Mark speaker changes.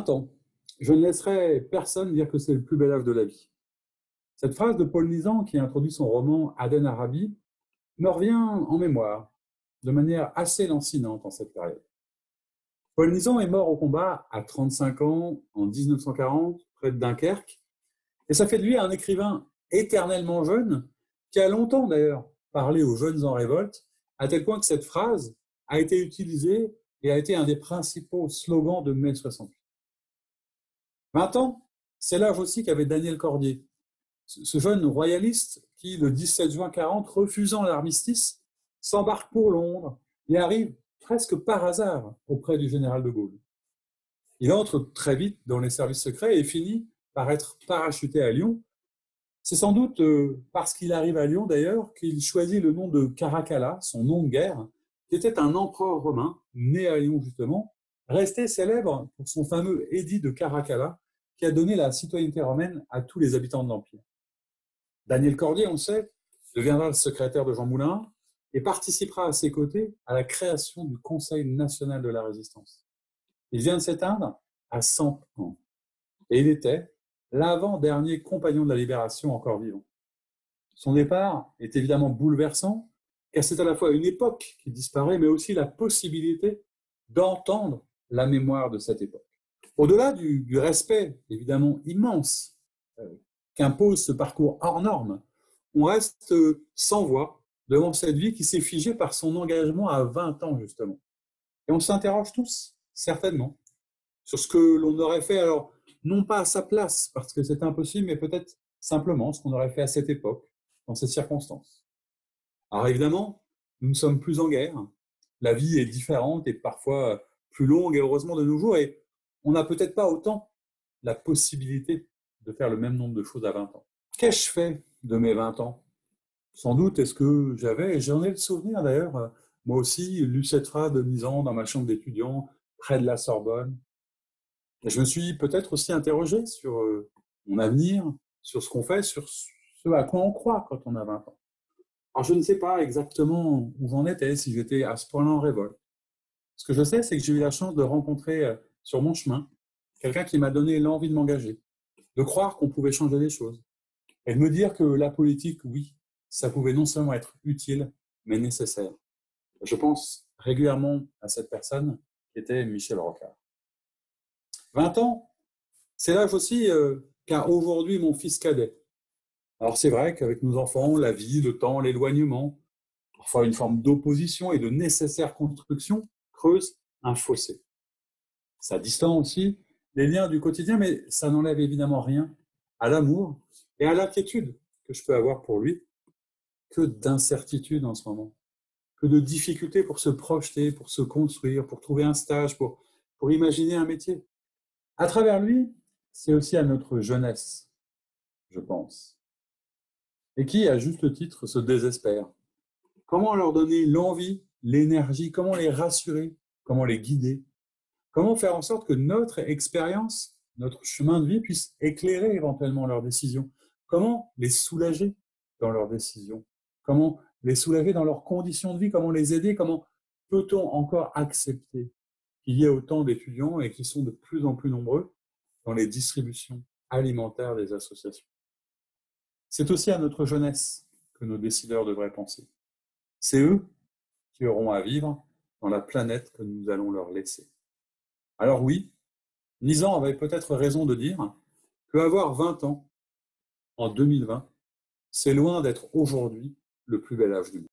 Speaker 1: 20 ans. Je ne laisserai personne dire que c'est le plus bel âge de la vie. Cette phrase de Paul Nizan, qui introduit son roman Aden Arabi, me revient en mémoire de manière assez lancinante en cette période. Paul Nizan est mort au combat à 35 ans en 1940, près de Dunkerque, et ça fait de lui un écrivain éternellement jeune, qui a longtemps d'ailleurs parlé aux jeunes en révolte, à tel point que cette phrase a été utilisée et a été un des principaux slogans de mai 68. 20 ans, c'est l'âge aussi qu'avait Daniel Cordier, ce jeune royaliste qui, le 17 juin 40, refusant l'armistice, s'embarque pour Londres et arrive presque par hasard auprès du général de Gaulle. Il entre très vite dans les services secrets et finit par être parachuté à Lyon. C'est sans doute parce qu'il arrive à Lyon d'ailleurs qu'il choisit le nom de Caracalla, son nom de guerre, qui était un empereur romain, né à Lyon justement, resté célèbre pour son fameux édit de Caracalla, qui a donné la citoyenneté romaine à tous les habitants de l'Empire. Daniel Cordier, on le sait, deviendra le secrétaire de Jean Moulin et participera à ses côtés à la création du Conseil national de la résistance. Il vient de s'éteindre à 100 ans. Et il était l'avant-dernier compagnon de la libération encore vivant. Son départ est évidemment bouleversant, car c'est à la fois une époque qui disparaît, mais aussi la possibilité d'entendre la mémoire de cette époque. Au-delà du respect, évidemment, immense qu'impose ce parcours hors norme, on reste sans voix devant cette vie qui s'est figée par son engagement à 20 ans, justement. Et on s'interroge tous, certainement, sur ce que l'on aurait fait, alors, non pas à sa place, parce que c'est impossible, mais peut-être simplement ce qu'on aurait fait à cette époque, dans ces circonstances. Alors évidemment, nous ne sommes plus en guerre, la vie est différente et parfois plus longue, et heureusement de nos jours, et on n'a peut-être pas autant la possibilité de faire le même nombre de choses à 20 ans. Qu'ai-je fait de mes 20 ans? Sans doute, est-ce que j'avais, et j'en ai le souvenir d'ailleurs, moi aussi, lu cette phrase de Nizan dans ma chambre d'étudiant, près de la Sorbonne. Et je me suis peut-être aussi interrogé sur mon avenir, sur ce qu'on fait, sur ce à quoi on croit quand on a 20 ans. Alors je ne sais pas exactement où j'en étais, si j'étais à ce point-là en révolte. Ce que je sais, c'est que j'ai eu la chance de rencontrer sur mon chemin quelqu'un qui m'a donné l'envie de m'engager, de croire qu'on pouvait changer les choses, et de me dire que la politique, oui, ça pouvait non seulement être utile, mais nécessaire. Je pense régulièrement à cette personne qui était Michel Rocard. 20 ans, c'est l'âge aussi qu'a aujourd'hui mon fils cadet. Alors c'est vrai qu'avec nos enfants, la vie, le temps, l'éloignement, parfois une forme d'opposition et de nécessaire construction creuse un fossé. Ça distend aussi les liens du quotidien, mais ça n'enlève évidemment rien à l'amour et à l'inquiétude que je peux avoir pour lui. Que d'incertitudes en ce moment, que de difficultés pour se projeter, pour se construire, pour trouver un stage, pour imaginer un métier. À travers lui, c'est aussi à notre jeunesse, je pense, et qui, à juste titre, se désespère. Comment leur donner l'envie, l'énergie, comment les rassurer, comment les guider, comment faire en sorte que notre expérience, notre chemin de vie puisse éclairer éventuellement leurs décisions, comment les soulager dans leurs décisions, comment les soulager dans leurs conditions de vie, comment les aider, comment peut-on encore accepter qu'il y ait autant d'étudiants et qui sont de plus en plus nombreux dans les distributions alimentaires des associations. C'est aussi à notre jeunesse que nos décideurs devraient penser. C'est eux qui auront à vivre dans la planète que nous allons leur laisser. Alors oui, Nizan avait peut-être raison de dire qu'avoir 20 ans en 2020, c'est loin d'être aujourd'hui le plus bel âge du monde.